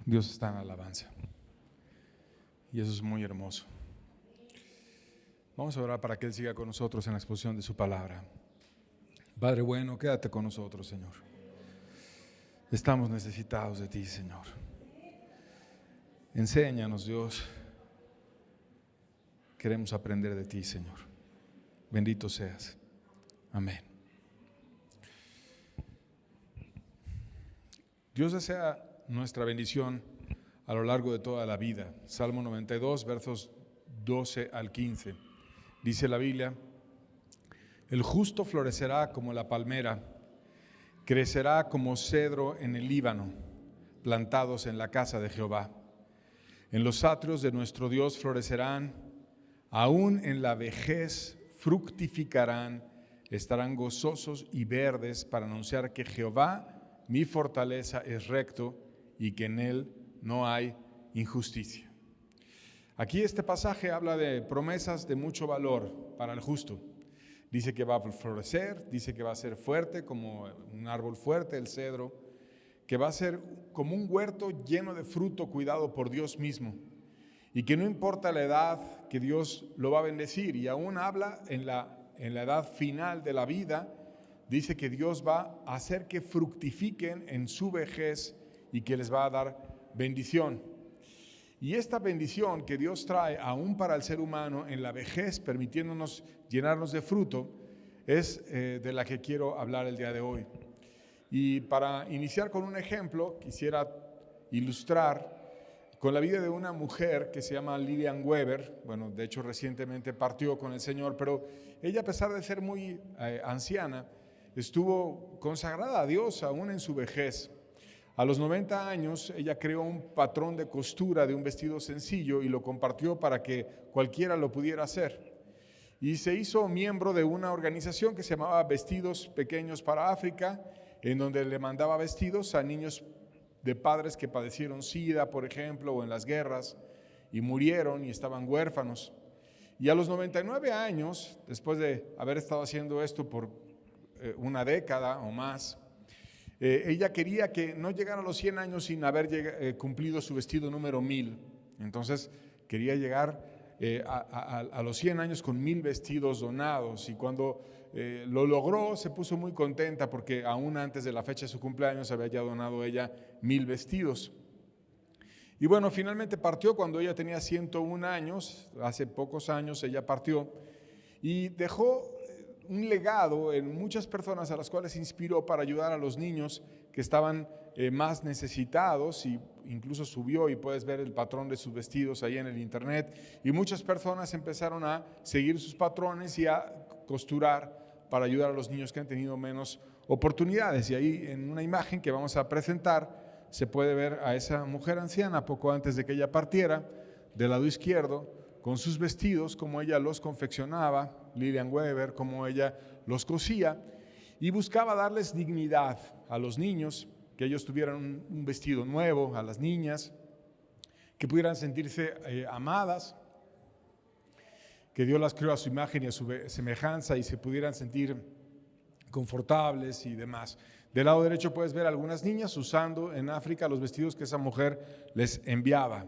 Dios está en alabanza. Y eso es muy hermoso. Vamos a orar para que Él siga con nosotros en la exposición de su palabra. Padre bueno, quédate con nosotros, Señor. Estamos necesitados de ti, Señor. Enséñanos, Dios. Queremos aprender de ti, Señor. Bendito seas. Amén. Dios desea nuestra bendición a lo largo de toda la vida. Salmo 92, versos 12 al 15. Dice la Biblia: el justo florecerá como la palmera, crecerá como cedro en el Líbano, plantados en la casa de Jehová. En los atrios de nuestro Dios florecerán, aún en la vejez fructificarán, estarán gozosos y verdes para anunciar que Jehová, mi fortaleza, es recto y que en él no hay injusticia. Aquí este pasaje habla de promesas de mucho valor para el justo. Dice que va a florecer, dice que va a ser fuerte como un árbol fuerte, el cedro, que va a ser como un huerto lleno de fruto cuidado por Dios mismo, y que no importa la edad, que Dios lo va a bendecir. Y aún habla en la edad final de la vida, dice que Dios va a hacer que fructifiquen en su vejez y que les va a dar bendición. Y esta bendición que Dios trae aún para el ser humano en la vejez, permitiéndonos llenarnos de fruto, es de la que quiero hablar el día de hoy. Y para iniciar con un ejemplo, quisiera ilustrar con la vida de una mujer que se llama Lilian Weber. Bueno, de hecho recientemente partió con el Señor, pero ella, a pesar de ser muy anciana, estuvo consagrada a Dios aún en su vejez. A los 90 años, ella creó un patrón de costura de un vestido sencillo y lo compartió para que cualquiera lo pudiera hacer. Y se hizo miembro de una organización que se llamaba Vestidos Pequeños para África, en donde le mandaba vestidos a niños de padres que padecieron SIDA, por ejemplo, o en las guerras, y murieron y estaban huérfanos. Y a los 99 años, después de haber estado haciendo esto por una década o más, ella quería que no llegara a los 100 años sin haber cumplido su vestido número 1000. Entonces quería llegar a los 100 años con 1000 vestidos donados, y cuando lo logró se puso muy contenta porque aún antes de la fecha de su cumpleaños había ya donado ella 1000 vestidos. Y bueno, finalmente partió cuando ella tenía 101 años, hace pocos años ella partió y dejó un legado en muchas personas a las cuales inspiró para ayudar a los niños que estaban más necesitados, y incluso subió, y puedes ver el patrón de sus vestidos ahí en el internet, y muchas personas empezaron a seguir sus patrones y a costurar para ayudar a los niños que han tenido menos oportunidades. Y ahí en una imagen que vamos a presentar se puede ver a esa mujer anciana poco antes de que ella partiera, del lado izquierdo, con sus vestidos, como ella los confeccionaba, Lilian Weber, como ella los cosía, y buscaba darles dignidad a los niños, que ellos tuvieran un vestido nuevo, a las niñas, que pudieran sentirse amadas, que Dios las creó a su imagen y a su semejanza y se pudieran sentir confortables y demás. Del lado derecho puedes ver a algunas niñas usando en África los vestidos que esa mujer les enviaba.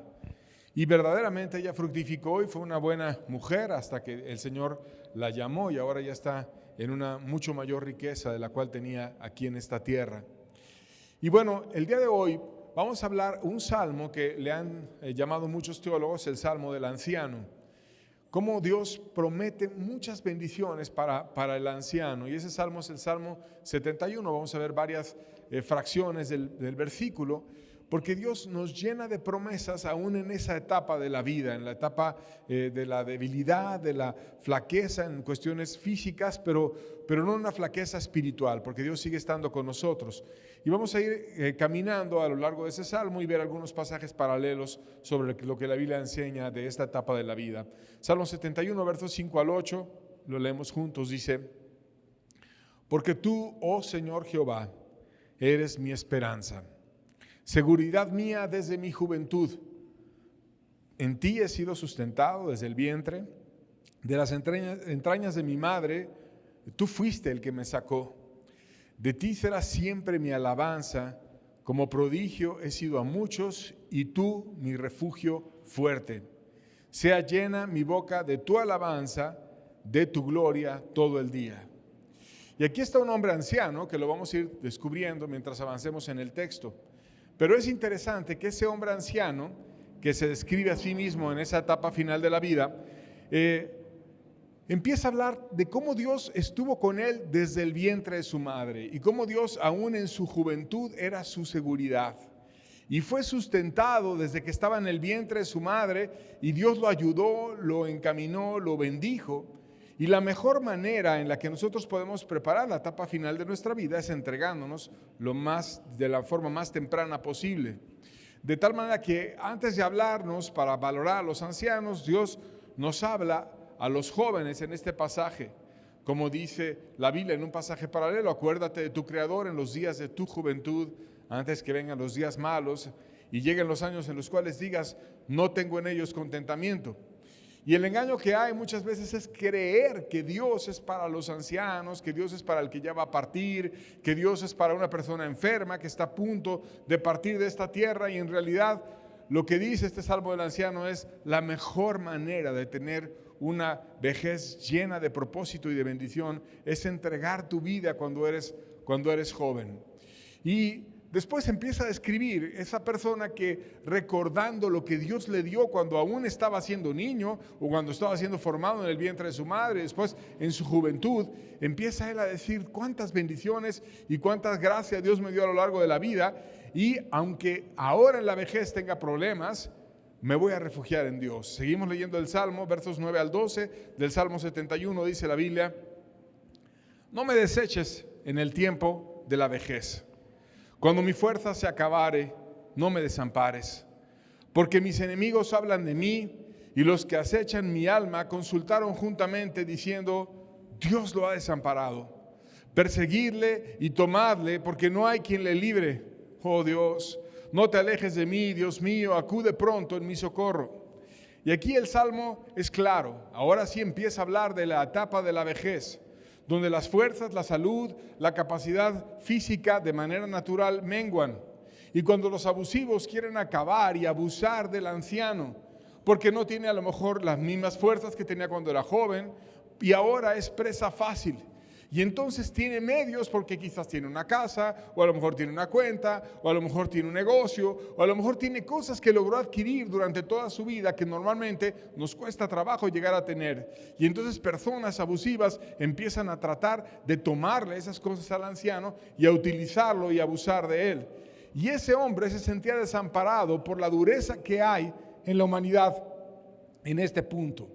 Y verdaderamente ella fructificó y fue una buena mujer hasta que el Señor la llamó, y ahora ya está en una mucho mayor riqueza de la cual tenía aquí en esta tierra. Y bueno, el día de hoy vamos a hablar un salmo que le han llamado muchos teólogos el Salmo del Anciano. Cómo Dios promete muchas bendiciones para el anciano. Y ese salmo es el Salmo 71. Vamos a ver varias fracciones del versículo, porque Dios nos llena de promesas aún en esa etapa de la vida, en la etapa de la debilidad, de la flaqueza en cuestiones físicas, pero no una flaqueza espiritual, porque Dios sigue estando con nosotros. Y vamos a ir caminando a lo largo de ese salmo y ver algunos pasajes paralelos sobre lo que la Biblia enseña de esta etapa de la vida. Salmo 71, versos 5 al 8, lo leemos juntos, dice: porque tú, oh Señor Jehová, eres mi esperanza, seguridad mía desde mi juventud. En ti he sido sustentado desde el vientre, de las entrañas de mi madre, tú fuiste el que me sacó. De ti será siempre mi alabanza, como prodigio he sido a muchos y tú mi refugio fuerte. Sea llena mi boca de tu alabanza, de tu gloria todo el día. Y aquí está un hombre anciano que lo vamos a ir descubriendo mientras avancemos en el texto. Pero es interesante que ese hombre anciano, que se describe a sí mismo en esa etapa final de la vida, empieza a hablar de cómo Dios estuvo con él desde el vientre de su madre y cómo Dios aún en su juventud era su seguridad. Y fue sustentado desde que estaba en el vientre de su madre y Dios lo ayudó, lo encaminó, lo bendijo. Y la mejor manera en la que nosotros podemos preparar la etapa final de nuestra vida es entregándonos de la forma más temprana posible. De tal manera que antes de hablarnos para valorar a los ancianos, Dios nos habla a los jóvenes en este pasaje. Como dice la Biblia en un pasaje paralelo, acuérdate de tu Creador en los días de tu juventud, antes que vengan los días malos y lleguen los años en los cuales digas, no tengo en ellos contentamiento. Y el engaño que hay muchas veces es creer que Dios es para los ancianos, que Dios es para el que ya va a partir, que Dios es para una persona enferma que está a punto de partir de esta tierra, y en realidad lo que dice este salmo del anciano es la mejor manera de tener una vejez llena de propósito y de bendición es entregar tu vida cuando eres joven. Y después empieza a describir esa persona que, recordando lo que Dios le dio cuando aún estaba siendo niño o cuando estaba siendo formado en el vientre de su madre, después en su juventud, empieza él a decir cuántas bendiciones y cuántas gracias Dios me dio a lo largo de la vida, y aunque ahora en la vejez tenga problemas, me voy a refugiar en Dios. Seguimos leyendo el Salmo, versos 9 al 12 del Salmo 71, dice la Biblia: no me deseches en el tiempo de la vejez. Cuando mi fuerza se acabare, no me desampares, porque mis enemigos hablan de mí y los que acechan mi alma consultaron juntamente diciendo, Dios lo ha desamparado. Perseguidle y tomadle, porque no hay quien le libre. Oh Dios, no te alejes de mí, Dios mío, acude pronto en mi socorro. Y aquí el Salmo es claro. Ahora sí empieza a hablar de la etapa de la vejez, donde las fuerzas, la salud, la capacidad física de manera natural menguan. Y cuando los abusivos quieren acabar y abusar del anciano, porque no tiene a lo mejor las mismas fuerzas que tenía cuando era joven, y ahora es presa fácil. Y entonces tiene medios porque quizás tiene una casa, o a lo mejor tiene una cuenta, o a lo mejor tiene un negocio, o a lo mejor tiene cosas que logró adquirir durante toda su vida que normalmente nos cuesta trabajo llegar a tener. Y entonces personas abusivas empiezan a tratar de tomarle esas cosas al anciano y a utilizarlo y abusar de él. Y ese hombre se sentía desamparado por la dureza que hay en la humanidad en este punto.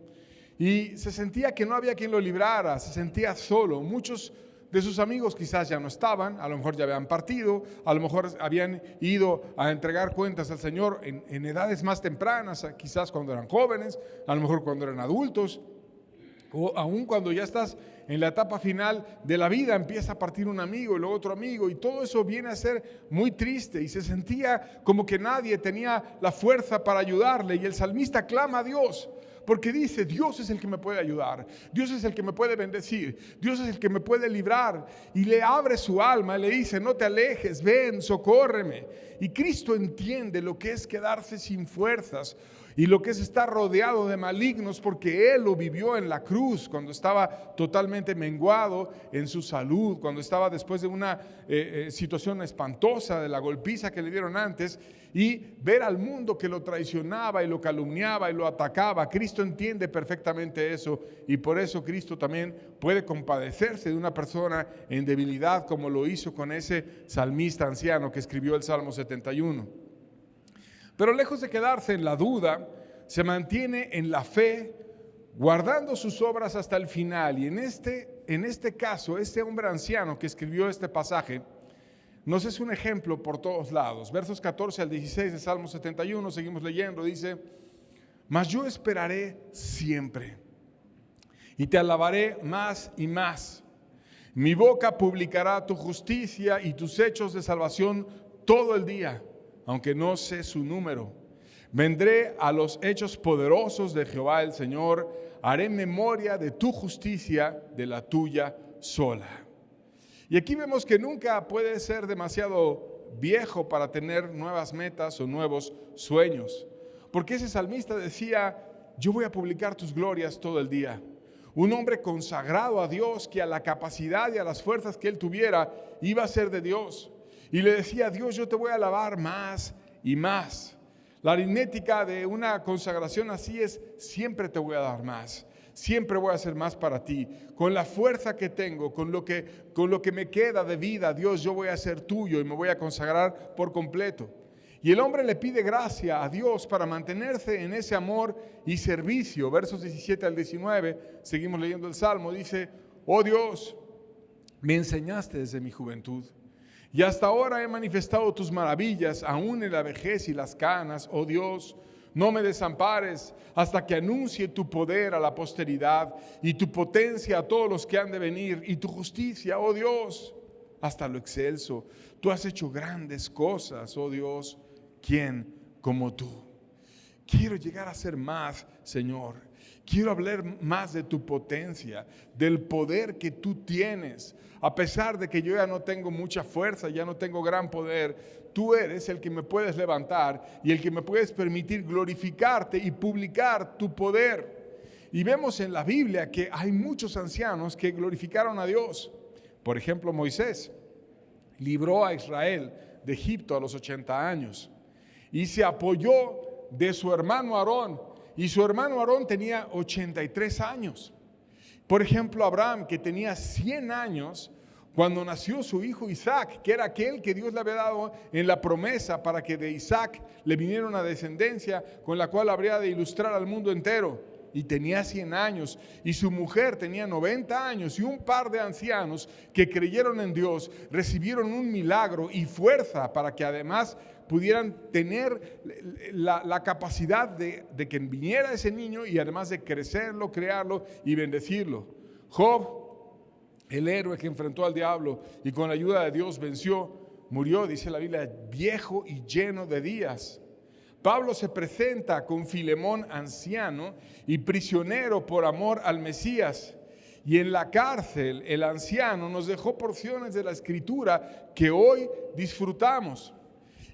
Y se sentía que no había quien lo librara, se sentía solo. Muchos de sus amigos quizás ya no estaban, a lo mejor ya habían partido, a lo mejor habían ido a entregar cuentas al Señor en edades más tempranas, quizás cuando eran jóvenes, a lo mejor cuando eran adultos, o aún cuando ya estás en la etapa final de la vida, empieza a partir un amigo y luego otro amigo, y todo eso viene a ser muy triste, y se sentía como que nadie tenía la fuerza para ayudarle, y el salmista clama a Dios, porque dice, Dios es el que me puede ayudar, Dios es el que me puede bendecir, Dios es el que me puede librar, y le abre su alma, le dice, no te alejes, ven, socórreme. Y Cristo entiende lo que es quedarse sin fuerzas y lo que es estar rodeado de malignos, porque Él lo vivió en la cruz, cuando estaba totalmente menguado en su salud, cuando estaba después de una situación espantosa de la golpiza que le dieron antes, y ver al mundo que lo traicionaba y lo calumniaba y lo atacaba. Cristo entiende perfectamente eso, y por eso Cristo también puede compadecerse de una persona en debilidad, como lo hizo con ese salmista anciano que escribió el Salmo 71. Pero lejos de quedarse en la duda, se mantiene en la fe, guardando sus obras hasta el final. Y en este caso, este hombre anciano que escribió este pasaje, nos es un ejemplo por todos lados. Versos 14 al 16 de Salmo 71, seguimos leyendo, dice, mas yo esperaré siempre, y te alabaré más y más. Mi boca publicará tu justicia y tus hechos de salvación todo el día, aunque no sé su número. Vendré a los hechos poderosos de Jehová el Señor, haré memoria de tu justicia, de la tuya sola. Y aquí vemos que nunca puede ser demasiado viejo para tener nuevas metas o nuevos sueños. Porque ese salmista decía, yo voy a publicar tus glorias todo el día. Un hombre consagrado a Dios, que a la capacidad y a las fuerzas que él tuviera iba a ser de Dios. Y le decía, Dios, yo te voy a alabar más y más. La aritmética de una consagración así es, siempre te voy a dar más. Siempre voy a hacer más para ti. Con la fuerza que tengo, con lo que me queda de vida, Dios, yo voy a ser tuyo y me voy a consagrar por completo. Y el hombre le pide gracia a Dios para mantenerse en ese amor y servicio. Versos 17 al 19, seguimos leyendo el Salmo, dice, oh Dios, me enseñaste desde mi juventud, y hasta ahora he manifestado tus maravillas, aún en la vejez y las canas. Oh Dios, no me desampares hasta que anuncie tu poder a la posteridad y tu potencia a todos los que han de venir, y tu justicia, oh Dios, hasta lo excelso. Tú has hecho grandes cosas, oh Dios. ¿Quién como tú? Quiero llegar a ser más, Señor. Quiero hablar más de tu potencia, del poder que tú tienes. A pesar de que yo ya no tengo mucha fuerza, ya no tengo gran poder, tú eres el que me puedes levantar y el que me puedes permitir glorificarte y publicar tu poder. Y vemos en la Biblia que hay muchos ancianos que glorificaron a Dios. Por ejemplo, Moisés libró a Israel de Egipto a los 80 años. Y se apoyó de su hermano Aarón. Y su hermano Aarón tenía 83 años. Por ejemplo, Abraham, que tenía 100 años cuando nació su hijo Isaac, que era aquel que Dios le había dado en la promesa para que de Isaac le viniera una descendencia con la cual habría de ilustrar al mundo entero. Y tenía 100 años, y su mujer tenía 90 años, y un par de ancianos que creyeron en Dios recibieron un milagro y fuerza para que además pudieran tener la capacidad de que viniera ese niño y además de crecerlo, crearlo y bendecirlo. Job, el héroe que enfrentó al diablo y con la ayuda de Dios venció, murió, dice la Biblia, viejo y lleno de días. Pablo se presenta con Filemón, anciano y prisionero por amor al Mesías. Y en la cárcel el anciano nos dejó porciones de la Escritura que hoy disfrutamos.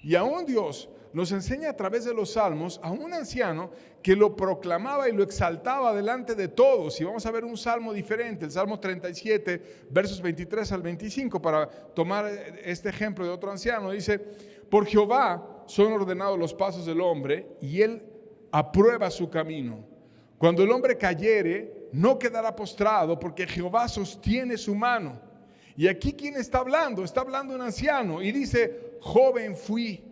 Y aún Dios nos enseña a través de los salmos a un anciano que lo proclamaba y lo exaltaba delante de todos. Y vamos a ver un salmo diferente, el Salmo 37, versos 23 al 25, para tomar este ejemplo de otro anciano. Dice, por Jehová son ordenados los pasos del hombre, y él aprueba su camino. Cuando el hombre cayere, no quedará postrado, porque Jehová sostiene su mano. Y aquí, ¿quién está hablando? Está hablando un anciano, y dice, joven fui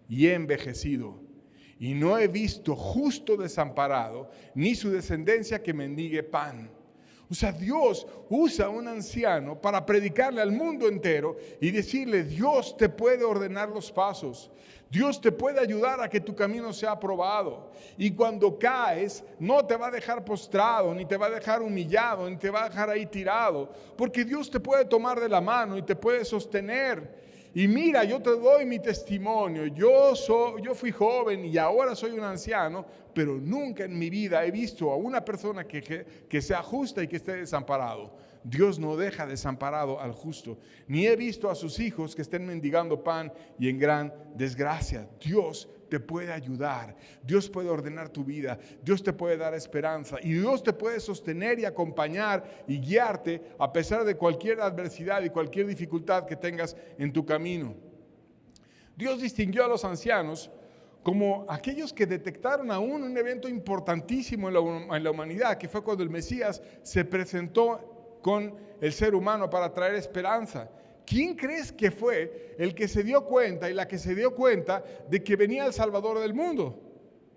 y he envejecido, y no he visto justo desamparado, ni su descendencia que mendigue pan. O sea, Dios usa a un anciano para predicarle al mundo entero y decirle, Dios te puede ordenar los pasos. Dios te puede ayudar a que tu camino sea aprobado. Y cuando caes, no te va a dejar postrado, ni te va a dejar humillado, ni te va a dejar ahí tirado. Porque Dios te puede tomar de la mano y te puede sostener. Y mira, yo te doy mi testimonio. Yo fui joven y ahora soy un anciano, pero nunca en mi vida he visto a una persona que sea justa y que esté desamparado. Dios no deja desamparado al justo, ni he visto a sus hijos que estén mendigando pan y en gran desgracia. Dios te puede ayudar, Dios puede ordenar tu vida, Dios te puede dar esperanza y Dios te puede sostener y acompañar y guiarte a pesar de cualquier adversidad y cualquier dificultad que tengas en tu camino. Dios distinguió a los ancianos como aquellos que detectaron aún un evento importantísimo en la humanidad, que fue cuando el Mesías se presentó con el ser humano para traer esperanza. ¿Quién crees que fue el que se dio cuenta y la que se dio cuenta de que venía el Salvador del mundo?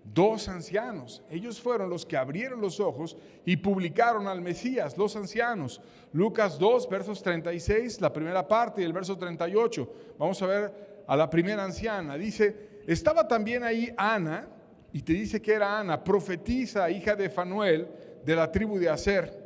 Dos ancianos. Ellos fueron los que abrieron los ojos y publicaron al Mesías, los ancianos. Lucas 2, versos 36, la primera parte, y el verso 38. Vamos a ver a la primera anciana. Dice, estaba también ahí Ana, y te dice que era Ana, profetisa, hija de Fanuel, de la tribu de Aser,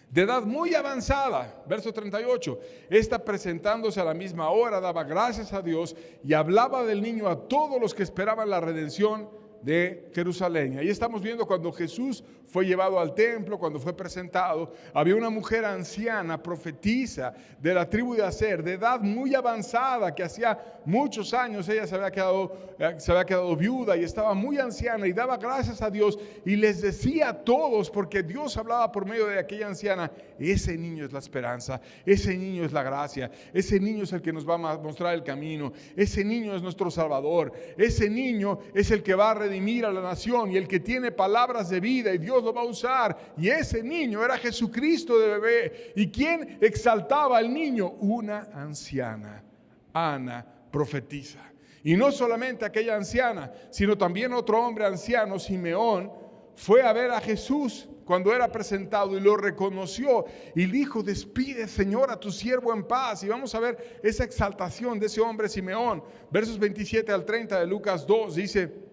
de edad muy avanzada. Verso 38, esta presentándose a la misma hora daba gracias a Dios y hablaba del niño a todos los que esperaban la redención de Jerusalén. Ahí estamos viendo cuando Jesús fue llevado al templo, cuando fue presentado, había una mujer anciana, profetisa de la tribu de Aser, de edad muy avanzada, que hacía muchos años ella se había quedado viuda y estaba muy anciana y daba gracias a Dios y les decía a todos, porque Dios hablaba por medio de aquella anciana: ese niño es la esperanza, ese niño es la gracia, ese niño es el que nos va a mostrar el camino, ese niño es nuestro Salvador, ese niño es el que va a redimir a la nación y el que tiene palabras de vida y Dios lo va a usar. Y ese niño era Jesucristo de bebé. ¿Y quién exaltaba al niño? Una anciana, Ana, profetisa. Y no solamente aquella anciana, sino también otro hombre anciano, Simeón, fue a ver a Jesús cuando era presentado y lo reconoció y dijo: despide, Señor, a tu siervo en paz. Y vamos a ver esa exaltación de ese hombre Simeón. Versos 27 al 30 de Lucas 2 dice: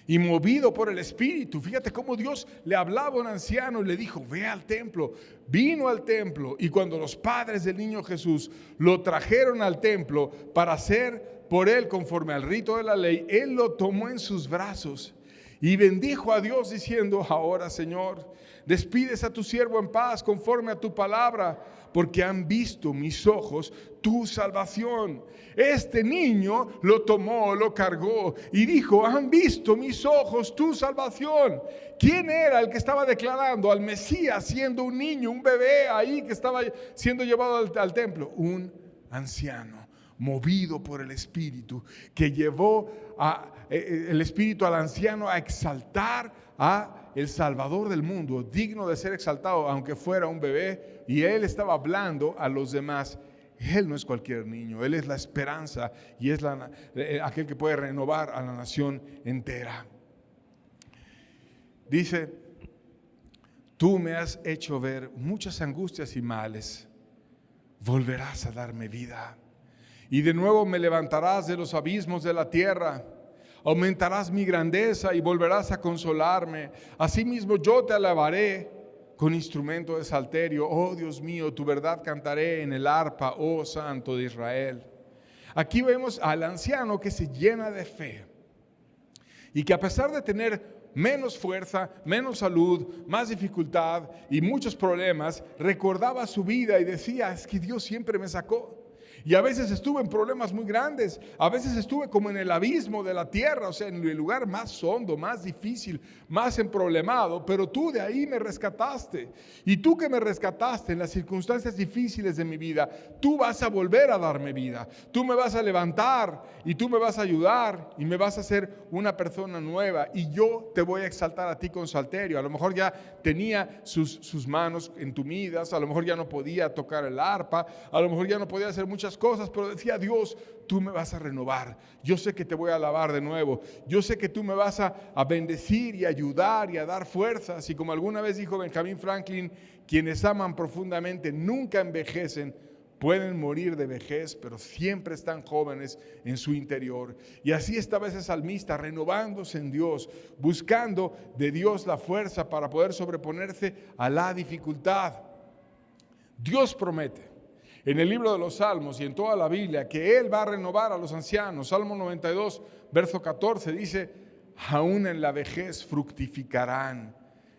y movido por el Espíritu, fíjate cómo Dios le hablaba a un anciano y le dijo: ve al templo. Vino al templo, y cuando los padres del niño Jesús lo trajeron al templo para hacer por él conforme al rito de la ley, él lo tomó en sus brazos y bendijo a Dios diciendo: ahora, Señor, despides a tu siervo en paz conforme a tu palabra, porque han visto mis ojos tu salvación. Este niño lo tomó, lo cargó y dijo: han visto mis ojos tu salvación. ¿Quién era el que estaba declarando al Mesías siendo un niño, un bebé ahí que estaba siendo llevado al templo? Un anciano movido por el Espíritu, que llevó el Espíritu al anciano a exaltar a el Salvador del mundo, digno de ser exaltado aunque fuera un bebé. Y él estaba hablando a los demás: él no es cualquier niño, él es la esperanza y es aquel que puede renovar a la nación entera. Dice: tú me has hecho ver muchas angustias y males, volverás a darme vida. Y de nuevo me levantarás de los abismos de la tierra. Aumentarás mi grandeza y volverás a consolarme. Asimismo yo te alabaré con instrumento de salterio. Oh Dios mío, tu verdad cantaré en el arpa, oh Santo de Israel. Aquí vemos al anciano que se llena de fe y que a pesar de tener menos fuerza, menos salud, más dificultad y muchos problemas, recordaba su vida y decía: es que Dios siempre me sacó. Y a veces estuve en problemas muy grandes, a veces estuve como en el abismo de la tierra, o sea, en el lugar más hondo, más difícil, más emproblemado, pero tú de ahí me rescataste. Y tú que me rescataste en las circunstancias difíciles de mi vida, tú vas a volver a darme vida. Tú me vas a levantar y tú me vas a ayudar y me vas a hacer una persona nueva. Y yo te voy a exaltar a ti con salterio. A lo mejor ya tenía sus manos entumidas, a lo mejor ya no podía tocar el arpa, a lo mejor ya no podía hacer muchas cosas, pero decía: Dios, tú me vas a renovar. Yo sé que te voy a alabar de nuevo. Yo sé que tú me vas a bendecir y ayudar y a dar fuerzas. Y como alguna vez dijo Benjamin Franklin: quienes aman profundamente nunca envejecen. Pueden morir de vejez, pero siempre están jóvenes en su interior. Y así estaba ese salmista, renovándose en Dios, buscando de Dios la fuerza para poder sobreponerse a la dificultad. Dios promete en el libro de los Salmos y en toda la Biblia que Él va a renovar a los ancianos. Salmo 92, verso 14 dice: aún en la vejez fructificarán,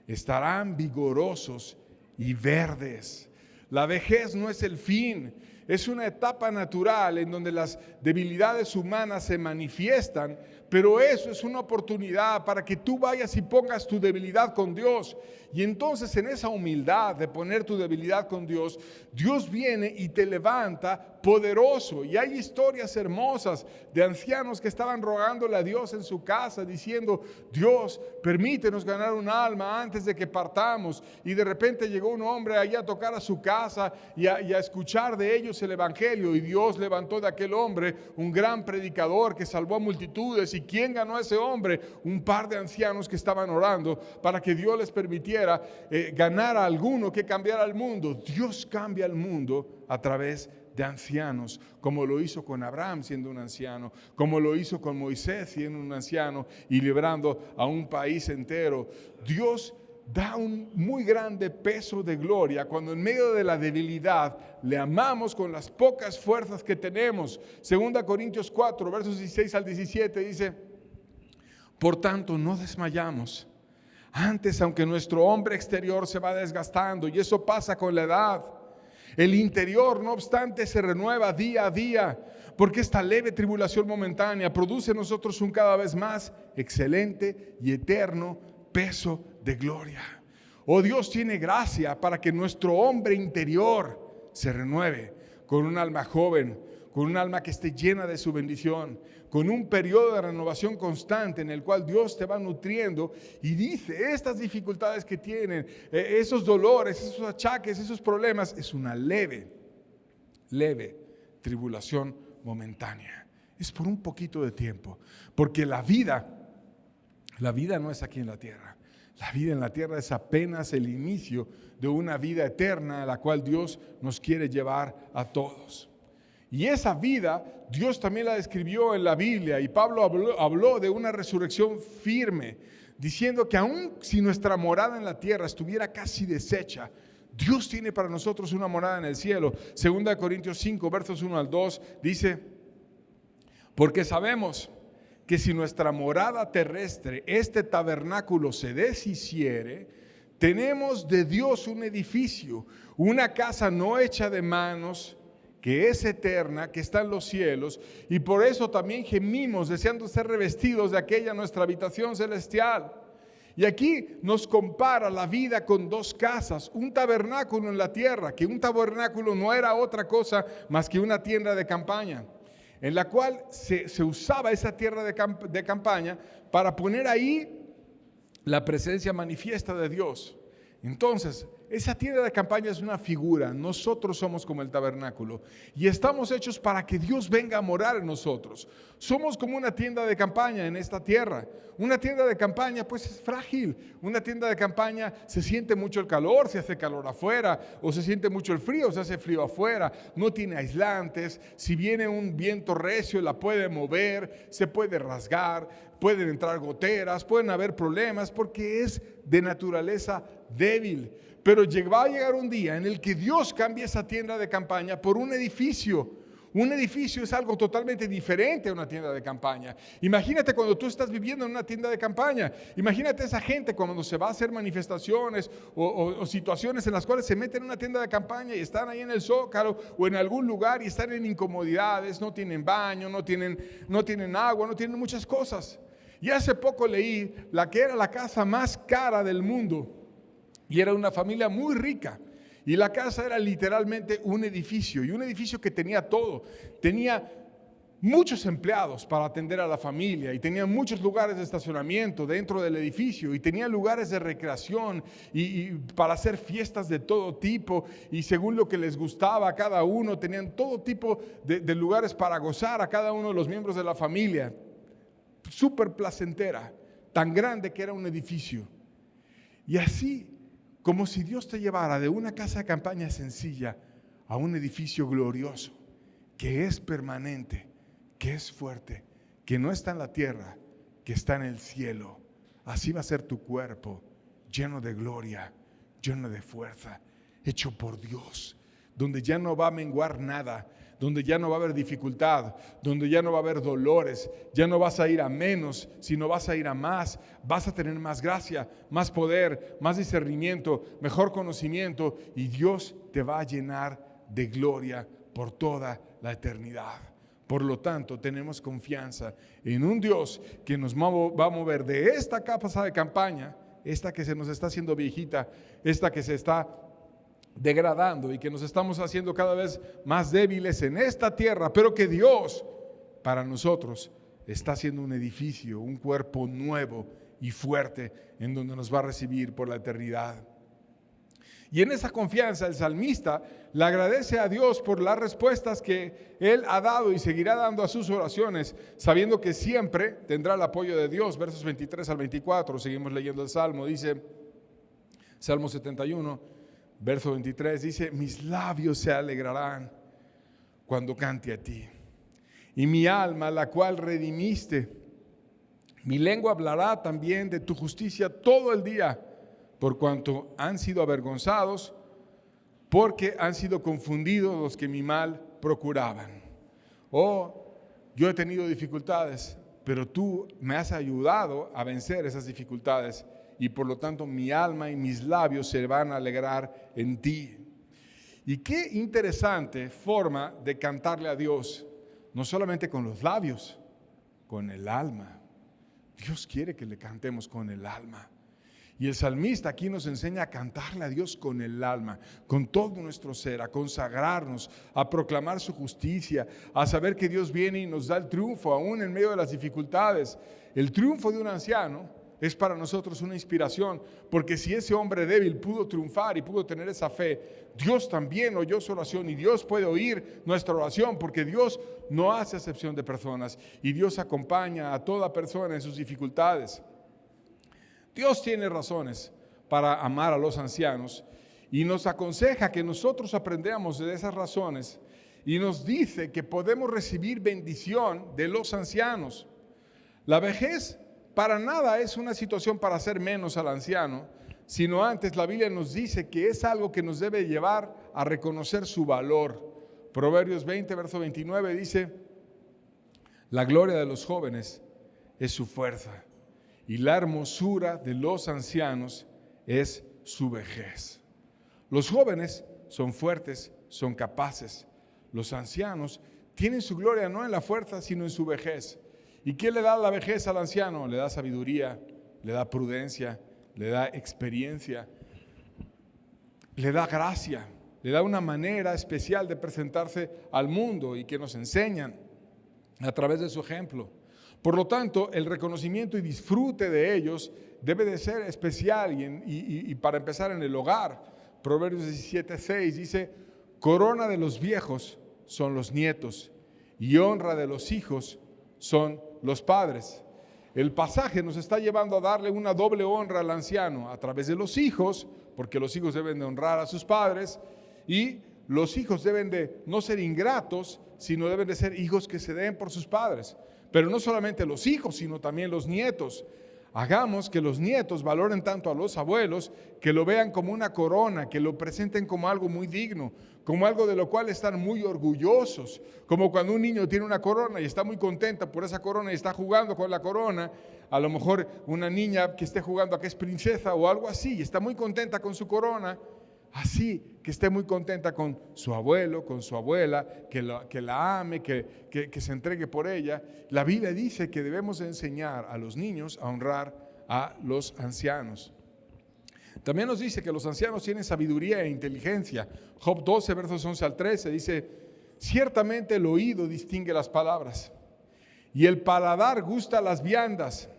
estarán vigorosos y verdes. La vejez no es el fin, es una etapa natural en donde las debilidades humanas se manifiestan, pero eso es una oportunidad para que tú vayas y pongas tu debilidad con Dios. Y entonces en esa humildad de poner tu debilidad con Dios, Dios viene y te levanta poderoso. Y hay historias hermosas de ancianos que estaban rogándole a Dios en su casa, diciendo: Dios, permítenos ganar un alma antes de que partamos. Y de repente llegó un hombre allí a tocar a su casa y a escuchar de ellos el evangelio. Y Dios levantó de aquel hombre un gran predicador que salvó a multitudes. ¿Y quién ganó a ese hombre? Un par de ancianos que estaban orando para que Dios les permitiera ganar a alguno que cambiara el mundo. Dios cambia el mundo a través de ancianos, como lo hizo con Abraham siendo un anciano, como lo hizo con Moisés siendo un anciano y librando a un país entero. Dios da un muy grande peso de gloria cuando en medio de la debilidad le amamos con las pocas fuerzas que tenemos. 2 Corintios 4, versos 16 al 17 dice: Por tanto, no desmayamos. Antes, aunque nuestro hombre exterior se va desgastando, y eso pasa con la edad, el interior, no obstante, se renueva día a día, porque esta leve tribulación momentánea produce en nosotros un cada vez más excelente y eterno peso de gloria. Oh, Dios tiene gracia para que nuestro hombre interior se renueve con un alma joven, con un alma que esté llena de su bendición, con un periodo de renovación constante en el cual Dios te va nutriendo y dice, estas dificultades que tienen, esos dolores, esos achaques, esos problemas, es una leve tribulación momentánea. Es por un poquito de tiempo, porque la vida no es aquí en la tierra. La vida en la tierra es apenas el inicio de una vida eterna a la cual Dios nos quiere llevar a todos. Y esa vida Dios también la describió en la Biblia, y Pablo habló de una resurrección firme, diciendo que aun si nuestra morada en la tierra estuviera casi deshecha, Dios tiene para nosotros una morada en el cielo. 2 Corintios 5, versos 1 al 2, dice, porque sabemos que si nuestra morada terrestre, este tabernáculo, se deshiciere, tenemos de Dios un edificio, una casa no hecha de manos, que es eterna, que está en los cielos, y por eso también gemimos, deseando ser revestidos de aquella nuestra habitación celestial. Y aquí nos compara la vida con dos casas, un tabernáculo en la tierra, que un tabernáculo no era otra cosa más que una tienda de campaña, en la cual se usaba esa tierra de campaña para poner ahí la presencia manifiesta de Dios. Entonces, esa tienda de campaña es una figura. Nosotros somos como el tabernáculo y estamos hechos para que Dios venga a morar en nosotros. Somos como una tienda de campaña en esta tierra. Una tienda de campaña pues es frágil. Una tienda de campaña se siente mucho el calor, se hace calor afuera, o se siente mucho el frío, se hace frío afuera. No tiene aislantes. Si viene un viento recio la puede mover, se puede rasgar, pueden entrar goteras, pueden haber problemas porque es de naturaleza débil. Pero va a llegar un día en el que Dios cambie esa tienda de campaña por un edificio. Un edificio es algo totalmente diferente a una tienda de campaña. Imagínate cuando tú estás viviendo en una tienda de campaña. Imagínate esa gente cuando se va a hacer manifestaciones o situaciones en las cuales se meten en una tienda de campaña y están ahí en el Zócalo o en algún lugar y están en incomodidades, no tienen baño, no tienen agua, no tienen muchas cosas. Y hace poco leí la que era la casa más cara del mundo. Y era una familia muy rica. Y la casa era literalmente un edificio. Y un edificio que tenía todo. Tenía muchos empleados para atender a la familia. Y tenía muchos lugares de estacionamiento dentro del edificio. Y tenía lugares de recreación. Y para hacer fiestas de todo tipo. Y según lo que les gustaba a cada uno. Tenían todo tipo de lugares para gozar a cada uno de los miembros de la familia. Súper placentera. Tan grande que era un edificio. Y así, como si Dios te llevara de una casa de campaña sencilla a un edificio glorioso, que es permanente, que es fuerte, que no está en la tierra, que está en el cielo. Así va a ser tu cuerpo, lleno de gloria, lleno de fuerza, hecho por Dios, donde ya no va a menguar nada, donde ya no va a haber dificultad, donde ya no va a haber dolores, ya no vas a ir a menos, sino vas a ir a más, vas a tener más gracia, más poder, más discernimiento, mejor conocimiento, y Dios te va a llenar de gloria por toda la eternidad. Por lo tanto, tenemos confianza en un Dios que nos va a mover de esta casa de campaña, esta que se nos está haciendo viejita, esta que se está degradando y que nos estamos haciendo cada vez más débiles en esta tierra, pero que Dios para nosotros está haciendo un edificio, un cuerpo nuevo y fuerte en donde nos va a recibir por la eternidad. Y en esa confianza el salmista le agradece a Dios por las respuestas que Él ha dado y seguirá dando a sus oraciones, sabiendo que siempre tendrá el apoyo de Dios. Versos 23 al 24, seguimos leyendo el Salmo, dice Salmo 71, verso 23, dice, mis labios se alegrarán cuando cante a ti, y mi alma, la cual redimiste, mi lengua hablará también de tu justicia todo el día, por cuanto han sido avergonzados, porque han sido confundidos los que mi mal procuraban. Oh, yo he tenido dificultades, pero tú me has ayudado a vencer esas dificultades y por lo tanto mi alma y mis labios se van a alegrar en ti. Y qué interesante forma de cantarle a Dios, no solamente con los labios, con el alma. Dios quiere que le cantemos con el alma. Y el salmista aquí nos enseña a cantarle a Dios con el alma, con todo nuestro ser, a consagrarnos, a proclamar su justicia, a saber que Dios viene y nos da el triunfo aún en medio de las dificultades. El triunfo de un anciano es para nosotros una inspiración, porque si ese hombre débil pudo triunfar y pudo tener esa fe, Dios también oyó su oración y Dios puede oír nuestra oración, porque Dios no hace acepción de personas y Dios acompaña a toda persona en sus dificultades. Dios tiene razones para amar a los ancianos y nos aconseja que nosotros aprendamos de esas razones y nos dice que podemos recibir bendición de los ancianos. La vejez para nada es una situación para hacer menos al anciano, sino antes la Biblia nos dice que es algo que nos debe llevar a reconocer su valor. Proverbios 20, verso 29 dice: la gloria de los jóvenes es su fuerza, y la hermosura de los ancianos es su vejez. Los jóvenes son fuertes, son capaces. Los ancianos tienen su gloria no en la fuerza, sino en su vejez. ¿Y qué le da la vejez al anciano? Le da sabiduría, le da prudencia, le da experiencia, le da gracia, le da una manera especial de presentarse al mundo y que nos enseñan a través de su ejemplo. Por lo tanto, el reconocimiento y disfrute de ellos debe de ser especial y para empezar en el hogar. Proverbios 17:6 dice: corona de los viejos son los nietos y honra de los hijos son los padres. El pasaje nos está llevando a darle una doble honra al anciano a través de los hijos, porque los hijos deben de honrar a sus padres y los hijos deben de no ser ingratos, sino deben de ser hijos que se den por sus padres. Pero no solamente los hijos, sino también los nietos. Hagamos que los nietos valoren tanto a los abuelos, que lo vean como una corona, que lo presenten como algo muy digno, como algo de lo cual están muy orgullosos. Como cuando un niño tiene una corona y está muy contenta por esa corona y está jugando con la corona. A lo mejor una niña que esté jugando a que es princesa o algo así y está muy contenta con su corona. Así que esté muy contenta con su abuelo, con su abuela, que la ame, que se entregue por ella. La Biblia dice que debemos enseñar a los niños a honrar a los ancianos. También nos dice que los ancianos tienen sabiduría e inteligencia. Job 12, versos 11 al 13 dice: ciertamente el oído distingue las palabras y el paladar gusta las viandas.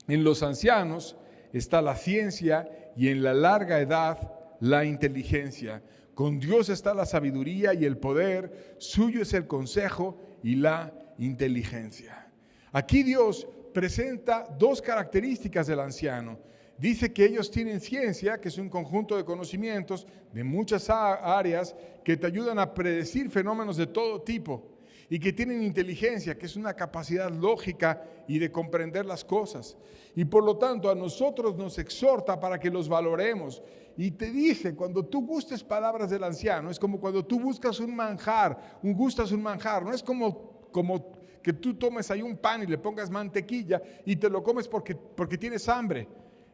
En los ancianos está la ciencia y en la larga edad la inteligencia. Con Dios está la sabiduría y el poder, suyo es el consejo y la inteligencia. Aquí Dios presenta dos características del anciano. Dice que ellos tienen ciencia, que es un conjunto de conocimientos de muchas áreas que te ayudan a predecir fenómenos de todo tipo, y que tienen inteligencia, que es una capacidad lógica y de comprender las cosas. Y por lo tanto a nosotros nos exhorta para que los valoremos. Y te dice, cuando tú gustes palabras del anciano, es como cuando tú buscas un manjar, gustas un manjar, no es como que tú tomes ahí un pan y le pongas mantequilla y te lo comes porque tienes hambre.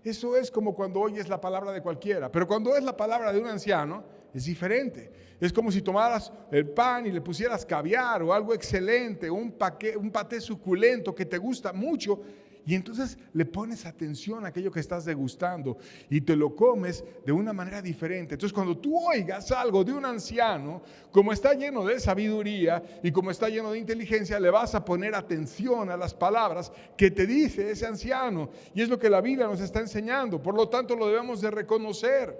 Eso es como cuando oyes la palabra de cualquiera, pero cuando es la palabra de un anciano es diferente. Es como si tomaras el pan y le pusieras caviar o algo excelente, un paté suculento que te gusta mucho, y entonces le pones atención a aquello que estás degustando y te lo comes de una manera diferente. Entonces cuando tú oigas algo de un anciano, como está lleno de sabiduría y como está lleno de inteligencia, le vas a poner atención a las palabras que te dice ese anciano, y es lo que la Biblia nos está enseñando. Por lo tanto lo debemos de reconocer.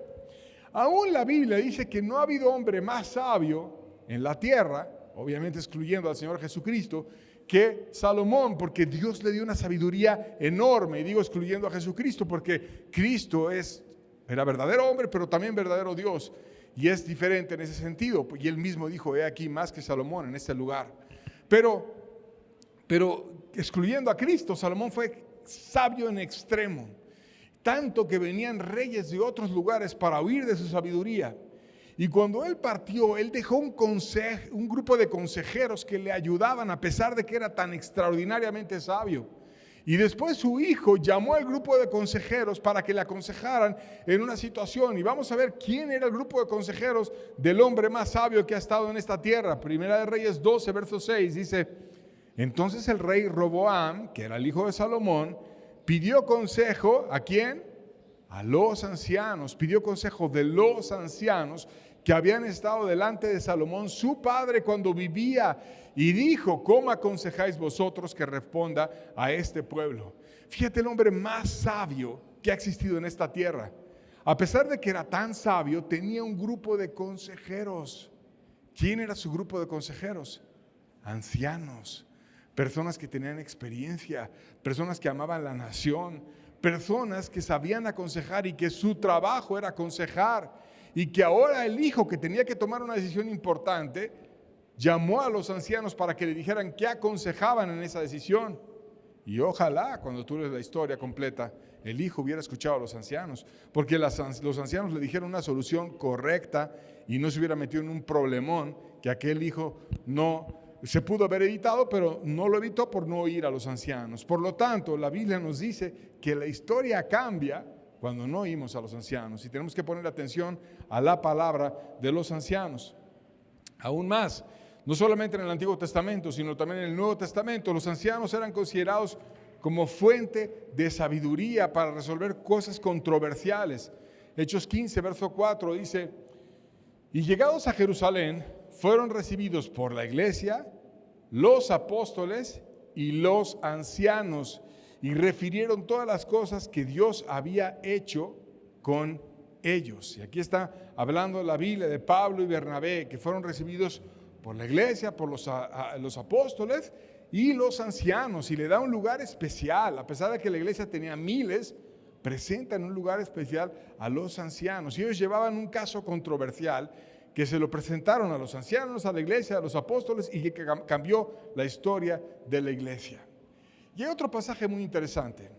Aún la Biblia dice que no ha habido hombre más sabio en la tierra, obviamente excluyendo al Señor Jesucristo, que Salomón, porque Dios le dio una sabiduría enorme. Y digo excluyendo a Jesucristo porque Cristo era verdadero hombre, pero también verdadero Dios, y es diferente en ese sentido. Y él mismo dijo: he aquí más que Salomón en este lugar. Pero excluyendo a Cristo, Salomón fue sabio en extremo, tanto que venían reyes de otros lugares para oír de su sabiduría. Y cuando él partió, él dejó un grupo de consejeros que le ayudaban a pesar de que era tan extraordinariamente sabio. Y después su hijo llamó al grupo de consejeros para que le aconsejaran en una situación. Y vamos a ver quién era el grupo de consejeros del hombre más sabio que ha estado en esta tierra. Primera de Reyes 12, verso 6, dice: entonces el rey Roboam, que era el hijo de Salomón, pidió consejo, ¿a quién? A los ancianos. Pidió consejo de los ancianos que habían estado delante de Salomón, su padre, cuando vivía, y dijo: ¿cómo aconsejáis vosotros que responda a este pueblo? Fíjate, el hombre más sabio que ha existido en esta tierra, a pesar de que era tan sabio, tenía un grupo de consejeros. ¿Quién era su grupo de consejeros? Ancianos, personas que tenían experiencia, personas que amaban la nación, personas que sabían aconsejar y que su trabajo era aconsejar. Y que ahora el hijo, que tenía que tomar una decisión importante, llamó a los ancianos para que le dijeran qué aconsejaban en esa decisión. Y ojalá, cuando tú lees la historia completa, el hijo hubiera escuchado a los ancianos, porque los ancianos le dijeron una solución correcta y no se hubiera metido en un problemón que aquel hijo no se pudo haber evitado, pero no lo evitó por no oír a los ancianos. Por lo tanto, la Biblia nos dice que la historia cambia cuando no oímos a los ancianos, y tenemos que poner atención a la palabra de los ancianos. Aún más, no solamente en el Antiguo Testamento, sino también en el Nuevo Testamento, los ancianos eran considerados como fuente de sabiduría para resolver cosas controversiales. Hechos 15, verso 4 dice: y llegados a Jerusalén, fueron recibidos por la iglesia, los apóstoles y los ancianos, y refirieron todas las cosas que Dios había hecho con ellos. Y aquí está hablando la Biblia de Pablo y Bernabé, que fueron recibidos por la iglesia, por los apóstoles y los ancianos, y le da un lugar especial. A pesar de que la iglesia tenía miles, presenta en un lugar especial a los ancianos. Y ellos llevaban un caso controversial que se lo presentaron a los ancianos, a la iglesia, a los apóstoles, y que cambió la historia de la iglesia. Y hay otro pasaje muy interesante.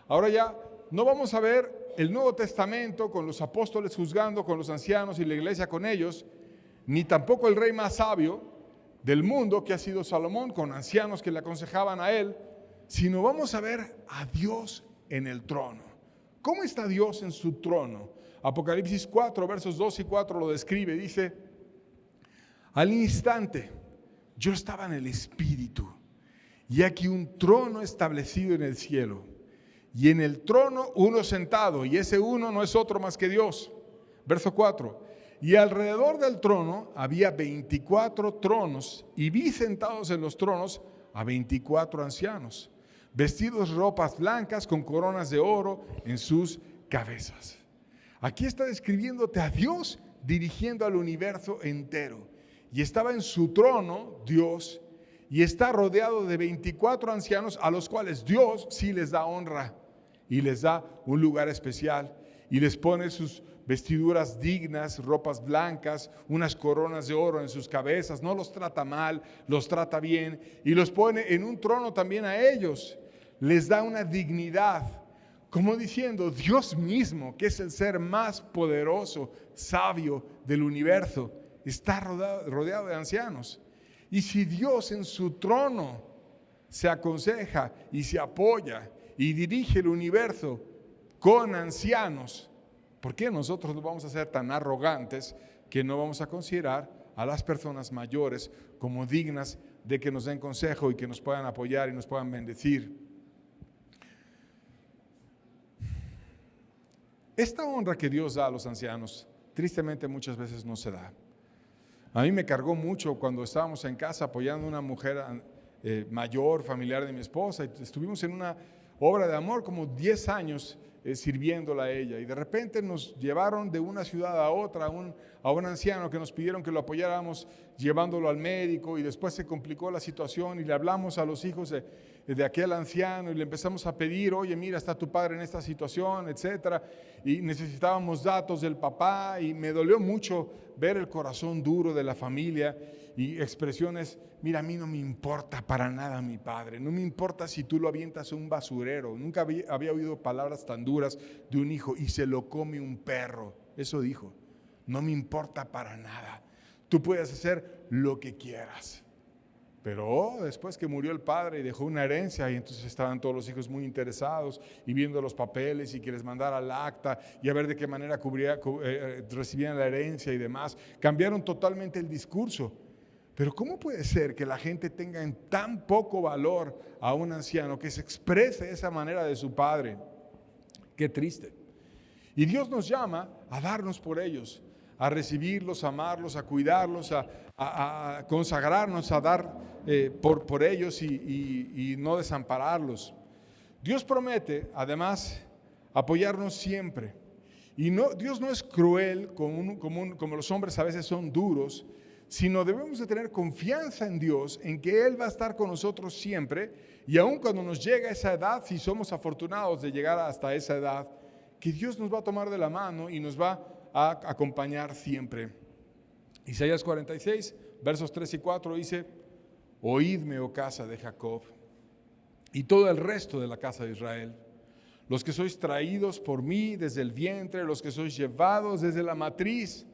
Ahora ya no vamos a ver el Nuevo Testamento con los apóstoles juzgando con los ancianos y la iglesia con ellos, ni tampoco el rey más sabio del mundo, que ha sido Salomón, con ancianos que le aconsejaban a él, sino vamos a ver a Dios en el trono. ¿Cómo está Dios en su trono? Apocalipsis 4, versos 2 y 4 lo describe. Dice: al instante yo estaba en el Espíritu, y aquí un trono establecido en el cielo, y en el trono uno sentado, y ese uno no es otro más que Dios. Verso 4: y alrededor del trono había 24 tronos, y vi sentados en los tronos a 24 ancianos, vestidos ropas blancas con coronas de oro en sus cabezas. Aquí está describiéndote a Dios dirigiendo al universo entero. Y estaba en su trono Dios, y está rodeado de 24 ancianos a los cuales Dios sí les da honra y les da un lugar especial, y les pone sus vestiduras dignas, ropas blancas, unas coronas de oro en sus cabezas. No los trata mal, los trata bien, y los pone en un trono también a ellos. Les da una dignidad, como diciendo: Dios mismo, que es el ser más poderoso, sabio del universo, está rodeado de ancianos. Y si Dios en su trono se aconseja y se apoya y dirige el universo con ancianos, ¿por qué nosotros no vamos a ser tan arrogantes que no vamos a considerar a las personas mayores como dignas de que nos den consejo y que nos puedan apoyar y nos puedan bendecir? Esta honra que Dios da a los ancianos, tristemente muchas veces no se da. A mí me cargó mucho cuando estábamos en casa apoyando a una mujer mayor, familiar de mi esposa, y estuvimos en una obra de amor como 10 años sirviéndola a ella, y de repente nos llevaron de una ciudad a otra a un anciano que nos pidieron que lo apoyáramos llevándolo al médico, y después se complicó la situación y le hablamos a los hijos de aquel anciano y le empezamos a pedir: oye, mira, está tu padre en esta situación, etcétera, y necesitábamos datos del papá, y me dolió mucho ver el corazón duro de la familia y expresiones: mira, a mí no me importa para nada mi padre, no me importa si tú lo avientas a un basurero. Nunca había oído palabras tan duras de un hijo: y se lo come un perro. Eso dijo: no me importa para nada. Tú puedes hacer lo que quieras. Pero después que murió el padre y dejó una herencia, y entonces estaban todos los hijos muy interesados y viendo los papeles y que les mandara el acta y a ver de qué manera recibían la herencia y demás. Cambiaron totalmente el discurso. Pero ¿cómo puede ser que la gente tenga en tan poco valor a un anciano que se exprese de esa manera de su padre? Qué triste. Y Dios nos llama a darnos por ellos, a recibirlos, a amarlos, a cuidarlos, a consagrarnos, a dar por ellos y no desampararlos. Dios promete, además, apoyarnos siempre. Y Dios no es cruel como los hombres a veces son duros, sino debemos de tener confianza en Dios, en que Él va a estar con nosotros siempre, y aun cuando nos llega esa edad, si somos afortunados de llegar hasta esa edad, que Dios nos va a tomar de la mano y nos va a acompañar siempre. Isaías 46, versos 3 y 4 dice: oídme, oh casa de Jacob, y todo el resto de la casa de Israel, los que sois traídos por mí desde el vientre, los que sois llevados desde la matriz,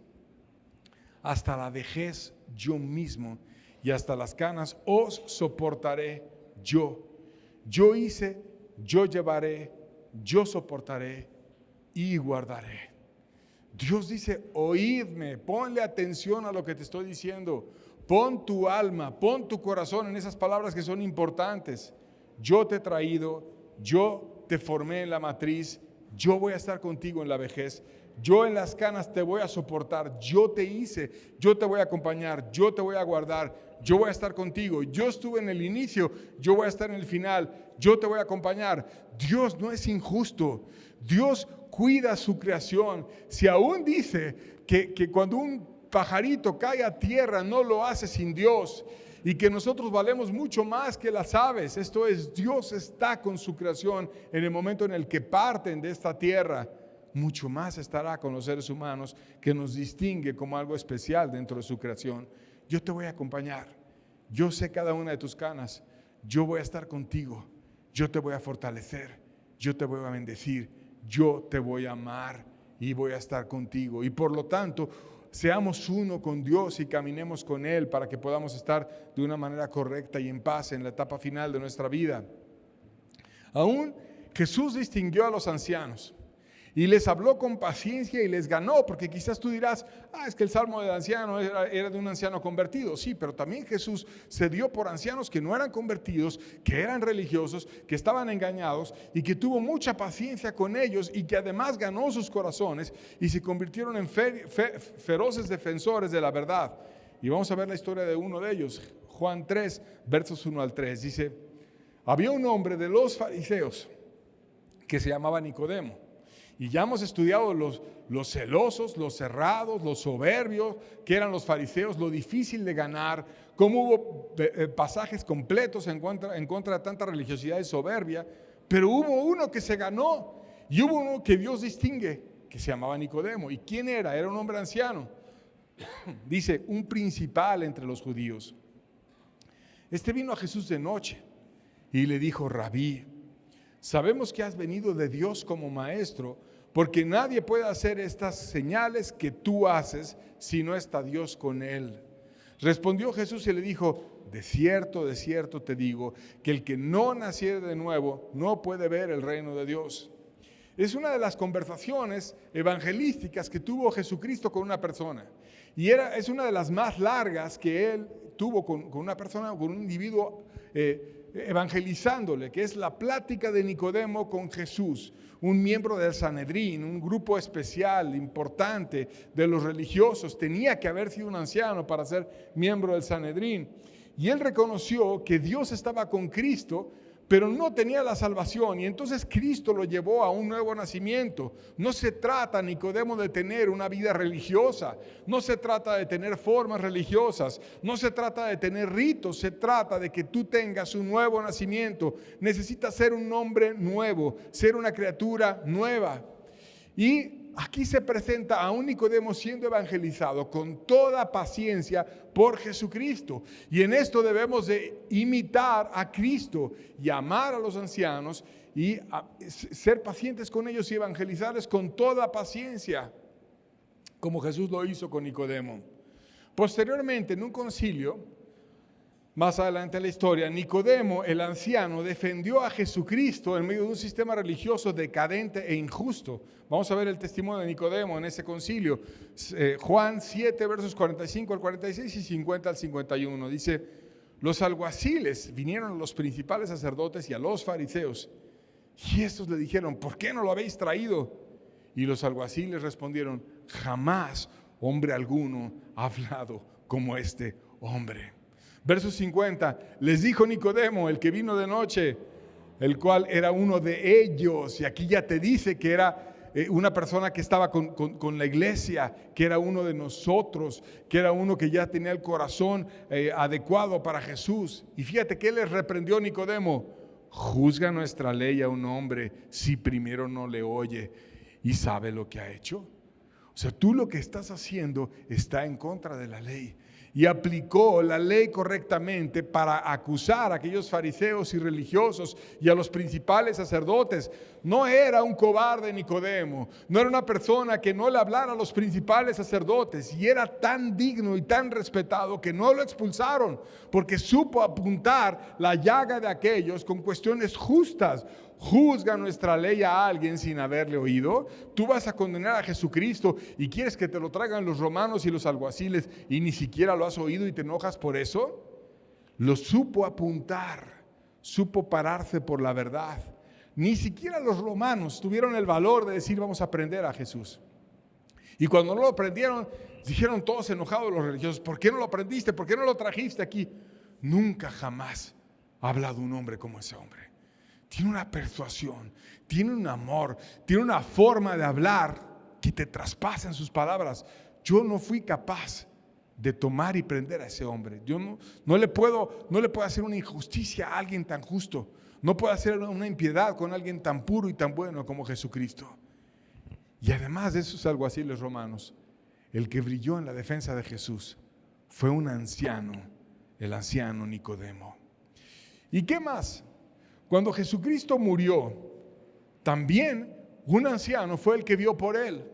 hasta la vejez yo mismo, y hasta las canas os soportaré yo. Yo hice, yo llevaré, yo soportaré y guardaré. Dios dice: oídme, ponle atención a lo que te estoy diciendo, pon tu alma, pon tu corazón en esas palabras que son importantes. Yo te he traído, yo te formé en la matriz, yo voy a estar contigo en la vejez, yo en las canas te voy a soportar, yo te hice, yo te voy a acompañar, yo te voy a guardar, yo voy a estar contigo, yo estuve en el inicio, yo voy a estar en el final, yo te voy a acompañar. Dios no es injusto, Dios cuida su creación. Si aún dice que cuando un pajarito cae a tierra no lo hace sin Dios, y que nosotros valemos mucho más que las aves, esto es, Dios está con su creación en el momento en el que parten de esta tierra, mucho más estará con los seres humanos, que nos distingue como algo especial dentro de su creación. Yo te voy a acompañar, yo sé cada una de tus canas, yo voy a estar contigo, yo te voy a fortalecer, yo te voy a bendecir, yo te voy a amar y voy a estar contigo. Y por lo tanto, seamos uno con Dios y caminemos con Él para que podamos estar de una manera correcta y en paz en la etapa final de nuestra vida. Aún Jesús distinguió a los ancianos y les habló con paciencia y les ganó, porque quizás tú dirás: es que el salmo del anciano era de un anciano convertido. Sí, pero también Jesús se dio por ancianos que no eran convertidos, que eran religiosos, que estaban engañados, y que tuvo mucha paciencia con ellos, y que además ganó sus corazones y se convirtieron en feroces defensores de la verdad. Y vamos a ver la historia de uno de ellos. Juan 3, versos 1 al 3, dice: había un hombre de los fariseos que se llamaba Nicodemo. Y ya hemos estudiado los celosos, los cerrados, los soberbios que eran los fariseos, lo difícil de ganar, cómo hubo pasajes completos en contra de tanta religiosidad y soberbia, pero hubo uno que se ganó y hubo uno que Dios distingue, que se llamaba Nicodemo. ¿Y quién era? Era un hombre anciano. Dice: un principal entre los judíos. Este vino a Jesús de noche y le dijo: Rabí, sabemos que has venido de Dios como maestro, porque nadie puede hacer estas señales que tú haces si no está Dios con él. Respondió Jesús y le dijo: de cierto te digo, que el que no naciere de nuevo no puede ver el reino de Dios. Es una de las conversaciones evangelísticas que tuvo Jesucristo con una persona. Y es una de las más largas que él tuvo con una persona, con un individuo evangelizándole, que es la plática de Nicodemo con Jesús, un miembro del Sanedrín, un grupo especial, importante de los religiosos. Tenía que haber sido un anciano para ser miembro del Sanedrín. Y él reconoció que Dios estaba con Cristo, pero no tenía la salvación, y entonces Cristo lo llevó a un nuevo nacimiento. No se trata, Nicodemo, de tener una vida religiosa, no se trata de tener formas religiosas, no se trata de tener ritos, se trata de que tú tengas un nuevo nacimiento. Necesitas ser un hombre nuevo, ser una criatura nueva. Y aquí se presenta a un Nicodemo siendo evangelizado con toda paciencia por Jesucristo. Y en esto debemos de imitar a Cristo y amar a los ancianos y ser pacientes con ellos y evangelizarles con toda paciencia. como Jesús lo hizo con Nicodemo. Posteriormente, en un concilio, más adelante en la historia, Nicodemo, el anciano, defendió a Jesucristo en medio de un sistema religioso decadente e injusto. Vamos a ver el testimonio de Nicodemo en ese concilio. Juan 7, versos 45 al 46 y 50 al 51. Dice: los alguaciles vinieron a los principales sacerdotes y a los fariseos, y estos le dijeron: ¿por qué no lo habéis traído? Y los alguaciles respondieron: jamás hombre alguno ha hablado como este hombre. Verso 50, les dijo Nicodemo, el que vino de noche, el cual era uno de ellos, y aquí ya te dice que era una persona que estaba con la iglesia, que era uno de nosotros, que era uno que ya tenía el corazón adecuado para Jesús. Y fíjate que les reprendió Nicodemo: ¿juzga nuestra ley a un hombre si primero no le oye y sabe lo que ha hecho? O sea, tú lo que estás haciendo está en contra de la ley. Y aplicó la ley correctamente para acusar a aquellos fariseos y religiosos y a los principales sacerdotes. No era un cobarde Nicodemo, no era una persona que no le hablara a los principales sacerdotes, y era tan digno y tan respetado que no lo expulsaron, porque supo apuntar la llaga de aquellos con cuestiones justas. ¿Juzga nuestra ley a alguien sin haberle oído? Tú vas a condenar a Jesucristo y quieres que te lo traigan los romanos y los alguaciles y ni siquiera lo has oído y te enojas por eso. Lo supo apuntar, supo pararse por la verdad. Ni siquiera los romanos tuvieron el valor de decir: vamos a aprender a Jesús. Y cuando no lo aprendieron, dijeron todos enojados los religiosos: ¿por qué no lo aprendiste? ¿Por qué no lo trajiste aquí? Nunca jamás ha hablado un hombre como ese hombre. Tiene una persuasión, tiene un amor, tiene una forma de hablar que te traspasa en sus palabras. Yo no fui capaz de tomar y prender a ese hombre. Yo no le puedo hacer una injusticia a alguien tan justo. No puedo hacer una impiedad con alguien tan puro y tan bueno como Jesucristo. Y además de esos alguaciles romanos, el que brilló en la defensa de Jesús fue un anciano, el anciano Nicodemo. ¿Y qué más? Cuando Jesucristo murió, también un anciano fue el que vio por él,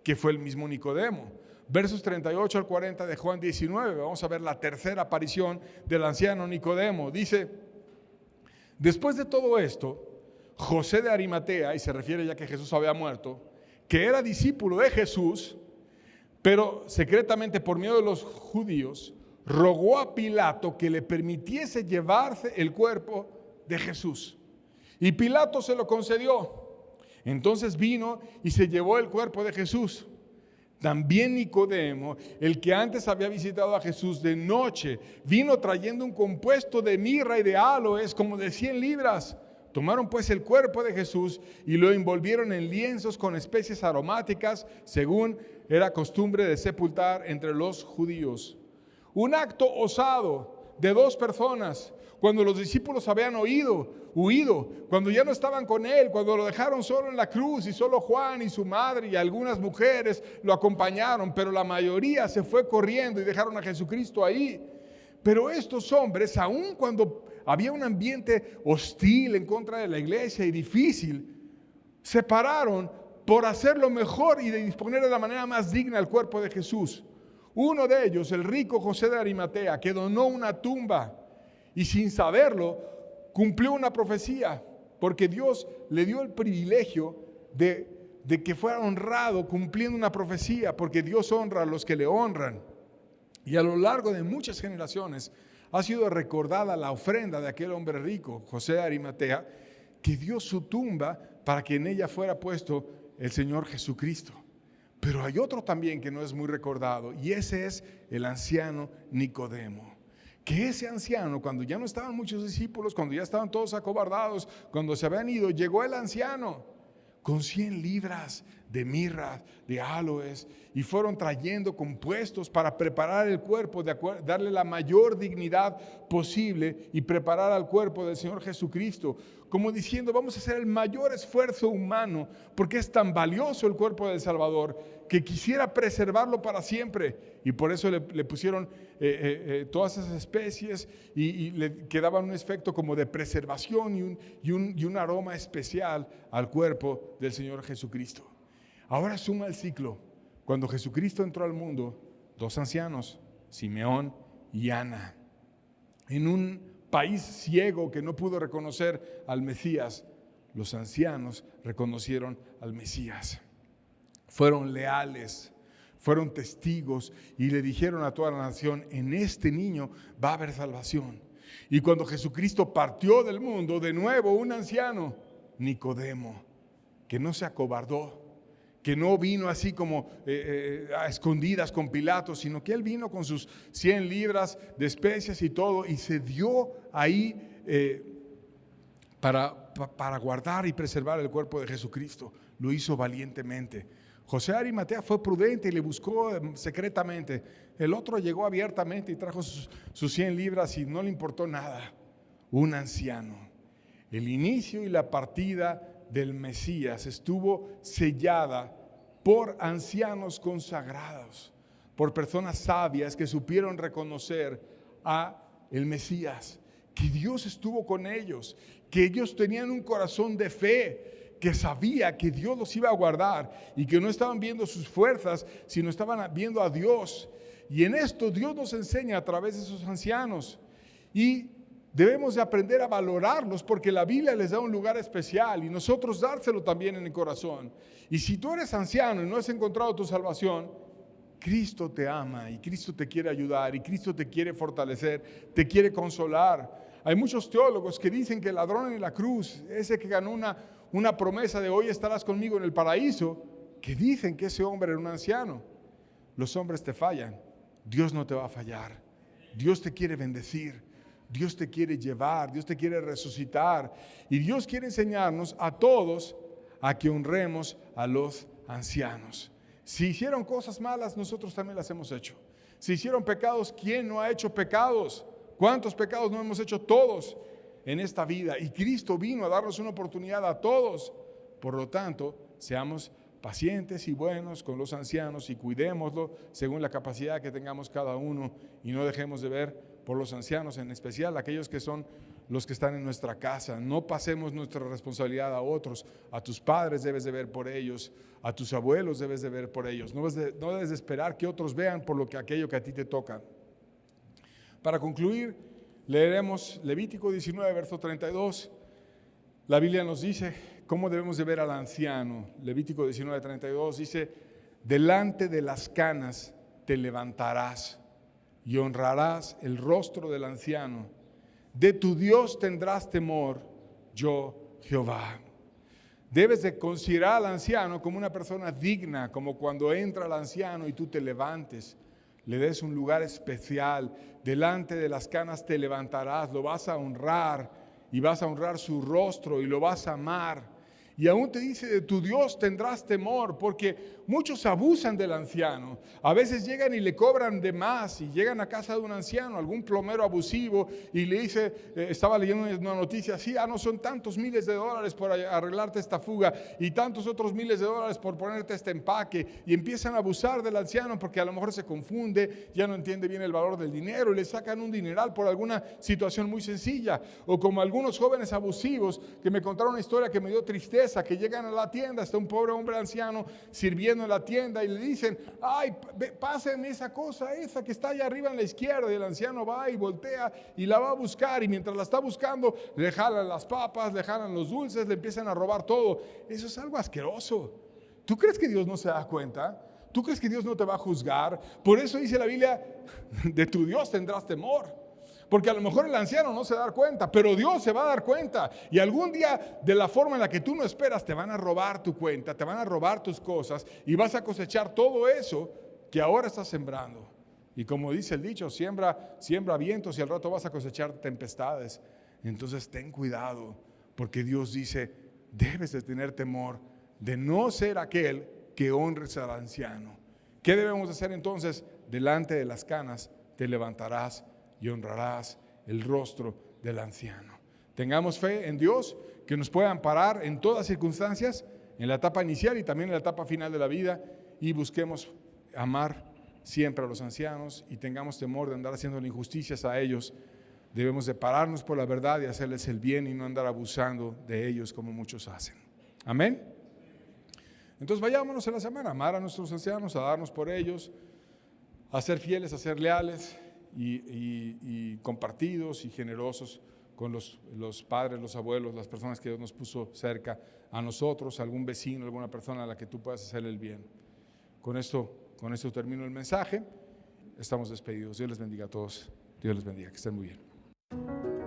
que fue el mismo Nicodemo. Versos 38 al 40 de Juan 19, vamos a ver la tercera aparición del anciano Nicodemo. Dice: después de todo esto, José de Arimatea, y se refiere ya que Jesús había muerto, que era discípulo de Jesús, pero secretamente por miedo de los judíos, rogó a Pilato que le permitiese llevarse el cuerpo de Jesús. Y Pilato se lo concedió. Entonces vino y se llevó el cuerpo de Jesús. También Nicodemo, el que antes había visitado a Jesús de noche, vino trayendo un compuesto de mirra y de áloes como de 100 libras. Tomaron pues el cuerpo de Jesús y lo envolvieron en lienzos con especies aromáticas, según era costumbre de sepultar entre los judíos. Un acto osado de dos personas. Cuando los discípulos habían huido, cuando ya no estaban con él, cuando lo dejaron solo en la cruz y solo Juan y su madre y algunas mujeres lo acompañaron, pero la mayoría se fue corriendo y dejaron a Jesucristo ahí. Pero estos hombres, aun cuando había un ambiente hostil en contra de la iglesia y difícil, se pararon por hacerlo mejor y de disponer de la manera más digna el cuerpo de Jesús. Uno de ellos, el rico José de Arimatea, que donó una tumba y sin saberlo cumplió una profecía, porque Dios le dio el privilegio de que fuera honrado cumpliendo una profecía, porque Dios honra a los que le honran. Y a lo largo de muchas generaciones ha sido recordada la ofrenda de aquel hombre rico, José de Arimatea, que dio su tumba para que en ella fuera puesto el Señor Jesucristo. Pero hay otro también que no es muy recordado, y ese es el anciano Nicodemo. Que ese anciano, cuando ya no estaban muchos discípulos, cuando ya estaban todos acobardados, cuando se habían ido, llegó el anciano con 100 libras de mirra, de áloes, y fueron trayendo compuestos para preparar el cuerpo, darle la mayor dignidad posible y preparar al cuerpo del Señor Jesucristo, como diciendo: vamos a hacer el mayor esfuerzo humano, porque es tan valioso el cuerpo del Salvador, que quisiera preservarlo para siempre. Y por eso le pusieron todas esas especies y le quedaba un efecto como de preservación y un aroma especial al cuerpo del Señor Jesucristo. Ahora suma el ciclo. Cuando Jesucristo entró al mundo, 2 ancianos, Simeón y Ana, en un país ciego que no pudo reconocer al Mesías, los ancianos reconocieron al Mesías. Fueron leales, fueron testigos y le dijeron a toda la nación: en este niño va a haber salvación. Y cuando Jesucristo partió del mundo, de nuevo un anciano, Nicodemo, que no se acobardó, que no vino así como a escondidas con Pilato, sino que él vino con sus 100 libras de especias y todo, y se dio ahí para guardar y preservar el cuerpo de Jesucristo. Lo hizo valientemente. José de Arimatea fue prudente y le buscó secretamente. El otro llegó abiertamente y trajo sus 100 libras y no le importó nada. Un anciano. El inicio y la partida del Mesías estuvo sellada por ancianos consagrados, por personas sabias que supieron reconocer a el Mesías, que Dios estuvo con ellos, que ellos tenían un corazón de fe, que sabía que Dios los iba a guardar y que no estaban viendo sus fuerzas, sino estaban viendo a Dios. Y en esto Dios nos enseña a través de esos ancianos, y debemos de aprender a valorarlos, porque la Biblia les da un lugar especial y nosotros dárselo también en el corazón. Y si tú eres anciano y no has encontrado tu salvación, Cristo te ama y Cristo te quiere ayudar y Cristo te quiere fortalecer, te quiere consolar. Hay muchos teólogos que dicen que el ladrón en la cruz, ese que ganó una promesa de hoy estarás conmigo en el paraíso, que dicen que ese hombre era un anciano. Los hombres te fallan, Dios no te va a fallar. Dios te quiere bendecir, Dios te quiere llevar, Dios te quiere resucitar, y Dios quiere enseñarnos a todos a que honremos a los ancianos. Si hicieron cosas malas, nosotros también las hemos hecho. Si hicieron pecados, ¿quién no ha hecho pecados? ¿Cuántos pecados no hemos hecho todos en esta vida? Y Cristo vino a darnos una oportunidad a todos. Por lo tanto, seamos pacientes y buenos con los ancianos y cuidémoslo según la capacidad que tengamos cada uno, y no dejemos de ver por los ancianos, en especial aquellos que son los que están en nuestra casa. No pasemos nuestra responsabilidad a otros. A tus padres debes de ver por ellos, a tus abuelos debes de ver por ellos. No debes de esperar que otros vean por aquello que a ti te toca. Para concluir, leeremos Levítico 19, verso 32. La Biblia nos dice cómo debemos de ver al anciano. Levítico 19, 32 dice: delante de las canas te levantarás y honrarás el rostro del anciano. De tu Dios tendrás temor, yo Jehová. Debes de considerar al anciano como una persona digna, como cuando entra el anciano y tú te levantes, le des un lugar especial. Delante de las canas te levantarás, lo vas a honrar y vas a honrar su rostro y lo vas a amar. Y aún te dice: de tu Dios tendrás temor, porque muchos abusan del anciano. A veces llegan y le cobran de más, y llegan a casa de un anciano, algún plomero abusivo, y le dice, estaba leyendo una noticia así: no son tantos miles de dólares por arreglarte esta fuga, y tantos otros miles de dólares por ponerte este empaque. Y empiezan a abusar del anciano porque a lo mejor se confunde, ya no entiende bien el valor del dinero, y le sacan un dineral por alguna situación muy sencilla. O como algunos jóvenes abusivos que me contaron una historia que me dio tristeza, que llegan a la tienda, está un pobre hombre anciano sirviendo en la tienda y le dicen: ay, pásenme esa cosa, esa que está allá arriba en la izquierda. Y el anciano va y voltea y la va a buscar, y mientras la está buscando le jalan las papas, le jalan los dulces, le empiezan a robar todo. Eso es algo asqueroso. ¿Tú crees que Dios no se da cuenta? ¿Tú crees que Dios no te va a juzgar? Por eso dice la Biblia: de tu Dios tendrás temor. Porque a lo mejor el anciano no se da cuenta, pero Dios se va a dar cuenta. Y algún día, de la forma en la que tú no esperas, te van a robar tu cuenta, te van a robar tus cosas, y vas a cosechar todo eso que ahora estás sembrando. Y como dice el dicho, siembra vientos y al rato vas a cosechar tempestades. Entonces ten cuidado, porque Dios dice: debes de tener temor de no ser aquel que honres al anciano. ¿Qué debemos hacer entonces? Delante de las canas te levantarás y honrarás el rostro del anciano. Tengamos fe en Dios, que nos pueda amparar en todas circunstancias, en la etapa inicial y también en la etapa final de la vida, y busquemos amar siempre a los ancianos y tengamos temor de andar haciendo injusticias a ellos. Debemos de pararnos por la verdad y hacerles el bien y no andar abusando de ellos como muchos hacen. Amén. Entonces vayámonos en la semana a amar a nuestros ancianos, a darnos por ellos, a ser fieles, a ser leales y compartidos y generosos con los padres, los abuelos, las personas que Dios nos puso cerca, a nosotros, algún vecino, alguna persona a la que tú puedas hacerle el bien. Con esto termino el mensaje. Estamos despedidos. Dios les bendiga a todos. Dios les bendiga. Que estén muy bien.